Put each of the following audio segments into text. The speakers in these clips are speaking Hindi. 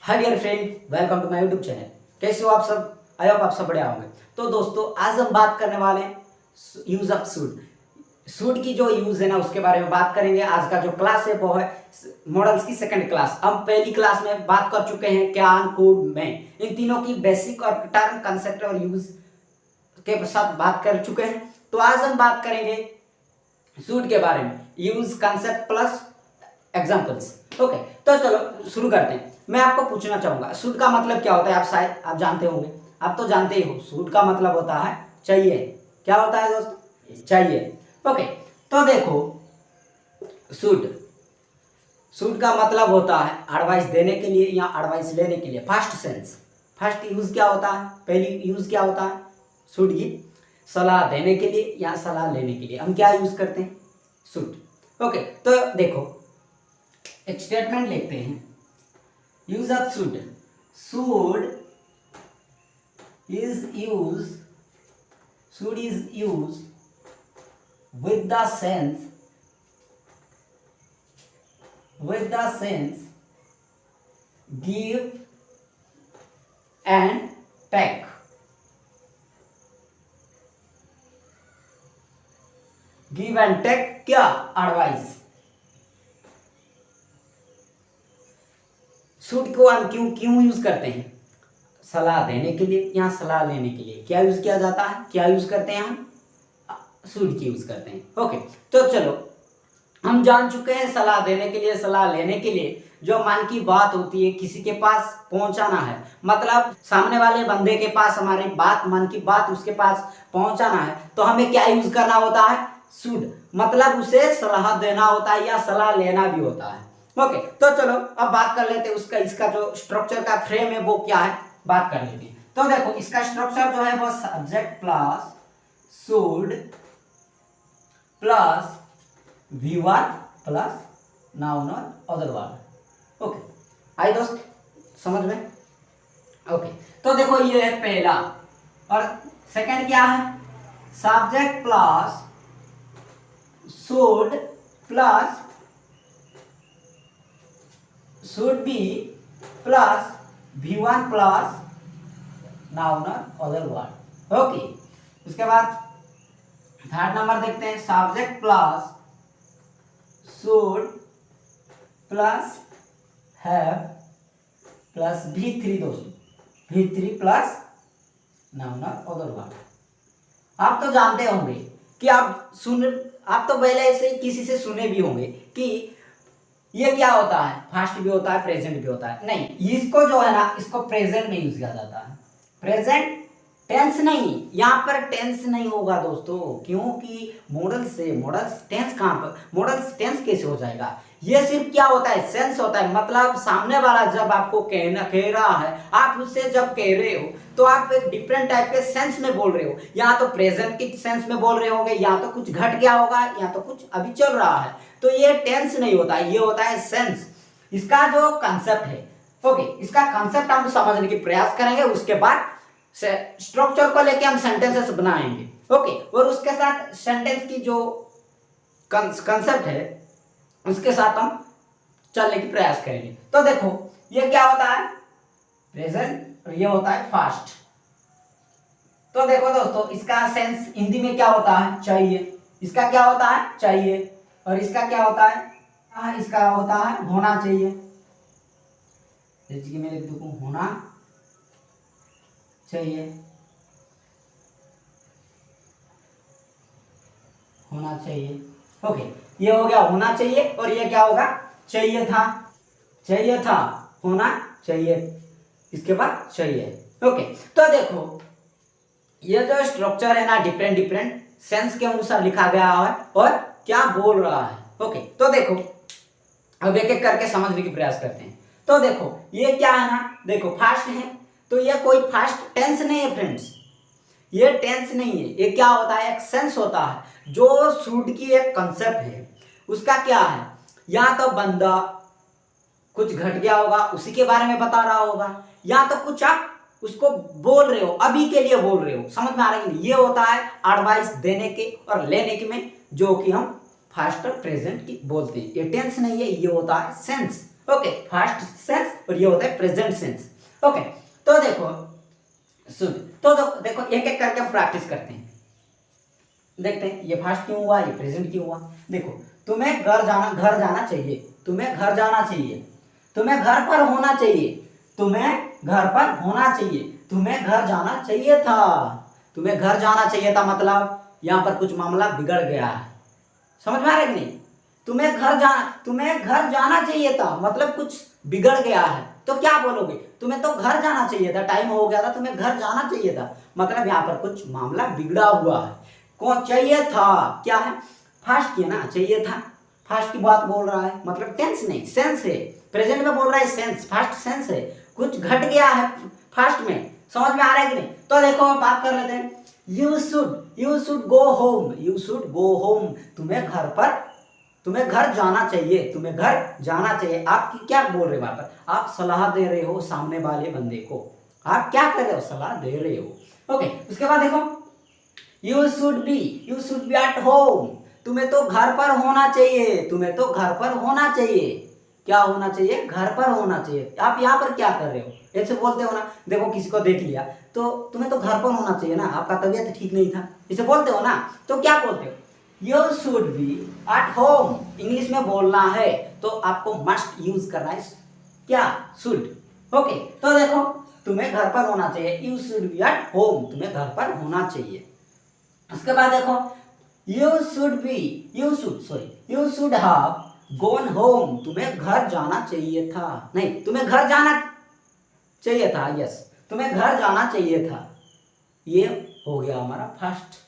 Hi dear friend, welcome to my YouTube channel. कैसे हो आप सब? आई होप आप सब बढ़िया होंगे। तो दोस्तों, आज हम बात करने वाले हैं यूज ऑफ सूट। सूट की जो यूज है ना, उसके बारे में बात करेंगे। आज का जो क्लास है वो है मॉडल्स की सेकंड क्लास। हम पहली क्लास में बात कर चुके हैं कैन, कुड, मे, इन तीनों की बेसिक और टर्म, कंसेप्ट और यूज के साथ बात कर चुके हैं। तो आज हम बात करेंगे सूट के बारे में, use, concept plus examples. Okay, तो चलो शुरू करते हैं। मैं आपको पूछना चाहूंगा, सूट का मतलब क्या होता है? आप शायद आप जानते होंगे, आप तो जानते ही हो। सूट का मतलब होता है चाहिए। क्या होता है दोस्तों? चाहिए। ओके, तो देखो, सूट सूट का मतलब होता है एडवाइस देने के लिए या एडवाइस लेने के लिए। फर्स्ट सेंस, फर्स्ट यूज क्या होता है? पहली यूज क्या होता है सूट की? सलाह देने के लिए या सलाह लेने के लिए हम क्या यूज करते हैं? सूट। ओके, तो देखो, एक स्टेटमेंट लिखते हैं। Use of should. Should is use with the sense give and take। Give and take क्या? एडवाइस। सूट को हम क्यों यूज करते हैं? सलाह देने के लिए या सलाह लेने के लिए क्या यूज किया जाता है? क्या यूज करते हैं हम? सूट की यूज करते हैं। ओके, तो चलो, हम जान चुके हैं सलाह देने के लिए, सलाह लेने के लिए जो मन की बात होती है किसी के पास पहुंचाना है, मतलब सामने वाले बंदे के पास हमारी बात, मन की बात उसके पास पहुंचाना है, तो हमें क्या यूज करना होता है? शुड। मतलब उसे सलाह देना होता है या सलाह लेना भी होता है। ओके, तो चलो अब बात कर लेते हैं उसका, इसका जो स्ट्रक्चर का फ्रेम है वो क्या है, बात कर लेते हैं। तो देखो, इसका स्ट्रक्चर जो है वो subject plus should plus V1 plus noun और अदर वर्ड। ओके, आई दोस्त समझ में? ओके, तो देखो, ये है पहला। और सेकंड क्या है? Subject plus should plus should be plus V1 plus noun और अदर वर्ड। ओके, उसके बाद थर्ड नंबर देखते हैं। Subject plus should plus have plus V3 दोस्तों, V3 प्लस नाउन और अदर वर्ड। आप तो जानते होंगे कि आप तो पहले ऐसे किसी से सुने भी होंगे कि ये क्या होता है, फास्ट भी होता है, प्रेजेंट भी होता है। नहीं, इसको जो है ना, इसको प्रेजेंट में यूज किया जाता है। प्रेजेंट टेंस नहीं, यहाँ पर टेंस नहीं होगा दोस्तों, क्योंकि मॉडल्स टेंस कहाँ पर, मॉडल्स टेंस कैसे हो जाएगा? ये सिर्फ क्या होता है? सेंस होता है। मतलब सामने वाला जब आपको कह रहा है, आप उससे जब कह रहे हो तो आप एक डिफरेंट टाइप के सेंस में बोल रहे हो। या तो प्रेजेंट के सेंस में बोल रहे होंगे, या तो कुछ घट गया होगा, या तो कुछ अभी चल रहा है। तो ये टेंस नहीं होता, ये होता है सेंस। इसका जो कंसेप्ट है, ओके, इसका कंसेप्ट हम समझने की प्रयास करेंगे। उसके बाद स्ट्रक्चर को लेके हम सेंटेंसेस बनाएंगे। ओके, और उसके साथ सेंटेंस की जो कंसेप्ट है उसके साथ हम चलने की प्रयास करेंगे। तो देखो, ये क्या होता है? प्रेजेंट, और ये होता है फास्ट। तो देखो दोस्तों, इसका सेंस हिंदी में क्या होता है? चाहिए। इसका क्या होता है? चाहिए। और इसका क्या होता है? इसका होता है होना चाहिए। जैसे कि मैं लिख दूं होना चाहिए, होना चाहिए। ओके, ये हो गया होना चाहिए। और ये क्या होगा? चाहिए था, चाहिए था, होना चाहिए, इसके बाद चाहिए। ओके, तो देखो, ये जो स्ट्रक्चर है ना, डिफरेंट सेंस के अनुसार लिखा गया है और क्या बोल रहा है। ओके, तो देखो, अब एक एक करके समझने की प्रयास करते हैं। तो देखो, ये क्या है ना, देखो फास्ट है, तो ये कोई फास्ट टेंस नहीं है फ्रेंड्स, ये टेंस नहीं है। ये क्या होता है? एक सेंस होता है। जो सूट की एक कंसेप्ट है, उसका क्या है? या तो बंदा कुछ घट गया होगा, उसी के बारे में बता रहा होगा, या तो कुछ आप उसको बोल रहे हो, अभी के लिए बोल रहे हो। समझ में आ रहा है? ये होता है एडवाइस देने के और लेने के में, जो कि हम फास्ट और प्रेजेंट की बोलते हैं। ये टेंस नहीं है, ये होता है सेंस। ओके, पास्ट सेंस और ये होता है प्रेजेंट सेंस। ओके, तो देखो शुड, तो देखो एक एक करके हम प्रैक्टिस करते हैं, देखते हैं ये फास्ट क्यों हुआ, ये प्रेजेंट क्यों हुआ। देखो, तुम्हें घर जाना चाहिए, तुम्हें घर जाना चाहिए, तुम्हें घर पर होना चाहिए, तुम्हें घर पर होना चाहिए, तुम्हें घर जाना चाहिए था, तुम्हें घर जाना चाहिए था, मतलब यहाँ पर कुछ मामला बिगड़ गया है। समझ में आ रहा है कि नहीं? तुम्हें घर जाना चाहिए था, मतलब कुछ बिगड़ गया है, तो क्या बोलोगे? तुम्हें तो घर जाना चाहिए था, टाइम हो गया था, तुम्हें घर जाना चाहिए था, मतलब यहाँ पर कुछ मामला बिगड़ा हुआ है। कौन चाहिए था, क्या है? फास्ट किया ना, चाहिए था, फास्ट की बात बोल रहा है, मतलब टेंस नहीं, सेंस है, प्रेजेंट में बोल रहा है, सेंस, फास्ट सेंस है, कुछ घट गया है फास्ट में। समझ में आ रहा है कि नहीं? तो देखो बात कर लेते हैं। You should go home, you should go home, तुम्हें घर जाना चाहिए, तुम्हें घर जाना चाहिए। आप क्या बोल रहे हो वहां पर? आप सलाह दे रहे हो सामने वाले बंदे को, आप क्या कर रहे हो? सलाह दे रहे हो। ओके, उसके बाद देखो you should be at home, तुम्हें तो घर पर होना चाहिए, तुम्हें तो घर पर होना चाहिए। क्या होना चाहिए? घर पर होना चाहिए। आप यहाँ पर क्या कर रहे हो? ऐसे बोलते हो ना, देखो किसी को देख लिया तो तुम्हें तो घर पर होना चाहिए ना, आपका तबीयत ठीक नहीं था, इसे बोलते हो ना, तो क्या बोलते हो? You should be at home. English में बोलना है तो आपको मस्ट यूज करना है क्या? शुड। ओके, तो देखो तुम्हें घर पर होना चाहिए, you should be at home, तुम्हें घर पर होना चाहिए। उसके बाद देखो you should have gone home, तुम्हें घर जाना चाहिए था, नहीं तुम्हें घर जाना चाहिए था, यस तुम्हें घर जाना चाहिए था। ये हो गया हमारा फर्स्ट।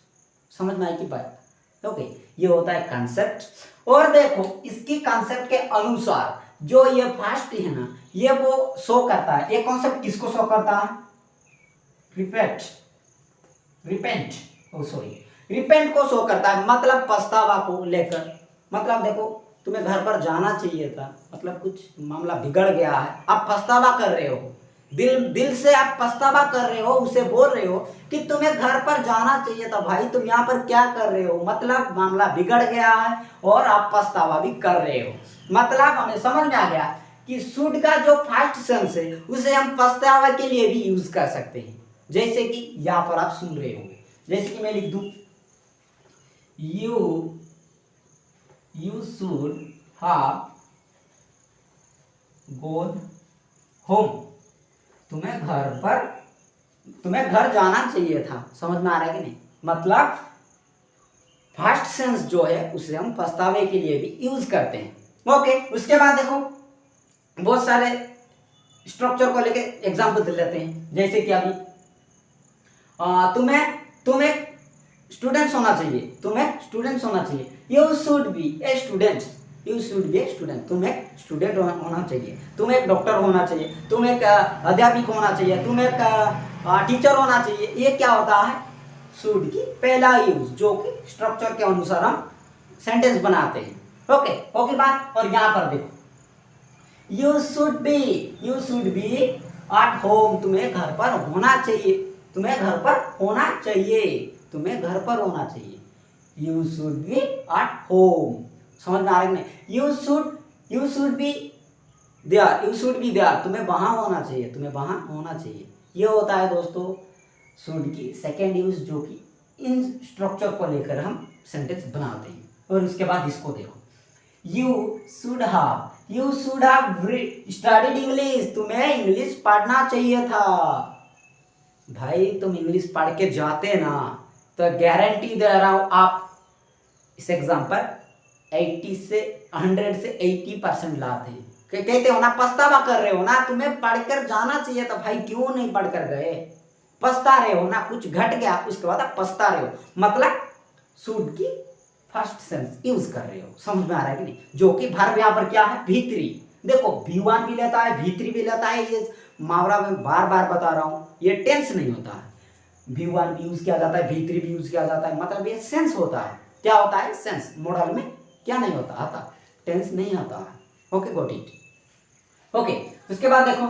समझ में आई कि बात? ओके, ये होता है कंसेप्ट। और देखो इसकी कंसेप्ट के अनुसार जो ये फर्स्ट है ना, ये वो शो करता है, ये कॉन्सेप्ट किसको शो करता है? रिपेंट को शो करता है, मतलब पछतावा को लेकर। मतलब देखो तुम्हें घर पर जाना चाहिए था, मतलब कुछ मामला बिगड़ गया है, आप पछतावा कर रहे हो, दिल से आप पछतावा कर रहे हो, उसे बोल रहे हो कि तुम्हें घर पर जाना चाहिए था, भाई तुम यहाँ पर क्या कर रहे हो, मतलब मामला बिगड़ गया है और आप पछतावा भी कर रहे हो। मतलब हमें समझ में आ गया कि शुड का जो फर्स्ट सेंस है उसे हम पछतावा के लिए भी यूज कर सकते हैं। जैसे कि यहाँ पर आप सुन रहे होंगे, जैसे कि मैं लिख दूं you should have gone home, तुम्हें घर जाना चाहिए था। समझ में आ रहा है कि नहीं? मतलब फर्स्ट सेंस जो है उसे हम पछतावे के लिए भी यूज करते हैं। ओके, उसके बाद देखो बहुत सारे स्ट्रक्चर को लेके एग्जांपल दे लेते हैं। जैसे कि अभी तुम्हें स्टूडेंट्स होना चाहिए, you should be a student, तुम एक स्टूडेंट होना चाहिए, तुम एक डॉक्टर होना चाहिए, तुम एक अध्यापक होना चाहिए, तुम एक टीचर होना चाहिए। ये क्या होता है? शुड की पहला यूज, जो कि स्ट्रक्चर के अनुसार हम सेंटेंस बनाते हैं। ओके बात। और यहाँ पर देखो you should be at home, तुम्हें घर पर होना चाहिए, you should be at home. समझ में आ रहा है? यू शुड बी देयर, तुम्हें वहां होना चाहिए, ये होता है दोस्तों शुड की सेकेंड यूज, जो कि इन स्ट्रक्चर को लेकर हम सेंटेंस बनाते हैं। और उसके बाद इसको देखो you should have studied English, तुम्हें इंग्लिश पढ़ना चाहिए था। भाई तुम इंग्लिश पढ़ के जाते ना, तो गारंटी दे रहा हूं आप इस एग्जाम पर 100 से 80% लाते हैं। कहते हो ना, पछतावा कर रहे हो ना, तुम्हें पढ़कर जाना चाहिए था, भाई क्यों नहीं पढ़कर गए, पछता रहे हो ना, कुछ घट गया उसके बाद आप पछता रहे हो, मतलब शुड की फर्स्ट सेंस यूज कर रहे हो। समझ में आ रहा है कि नहीं? जो कि वर्ब यहाँ पर क्या है? भीतरी। देखो V1 भी लेता है, V3 भी लेता है, ये मुहावरा में बार बार बता रहा हूं, ये टेंस नहीं होता है। V1 भी यूज किया जाता है, V3 भी यूज किया जाता है, मतलब ये सेंस होता है। क्या होता है? सेंस। मॉडल में क्या नहीं होता? आता टेंस नहीं आता है। Okay, got it. ओके, उसके बाद देखो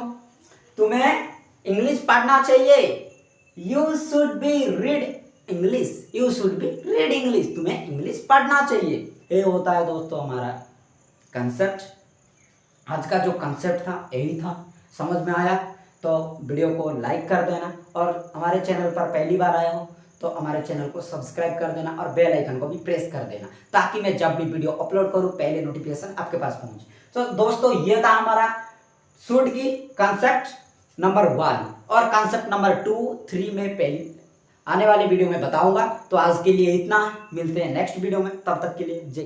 तुम्हें इंग्लिश पढ़ना चाहिए, you should be read English, तुम्हें इंग्लिश पढ़ना चाहिए। ये होता है दोस्तों हमारा कंसेप्ट। आज का जो कंसेप्ट था यही था। समझ में आया तो वीडियो को लाइक कर देना, और हमारे चैनल पर पहली बार आए हो तो हमारे चैनल को सब्सक्राइब कर देना और बेल आइकन को भी प्रेस कर देना, ताकि मैं जब भी वीडियो अपलोड करूं पहले नोटिफिकेशन आपके पास पहुंचे। तो दोस्तों ये था हमारा सूट की कंसेप्ट नंबर 1, और कंसेप्ट नंबर 2, 3 में पहली आने वाली वीडियो में बताऊंगा। तो आज के लिए इतना, मिलते हैं नेक्स्ट वीडियो में, तब तक के लिए जय।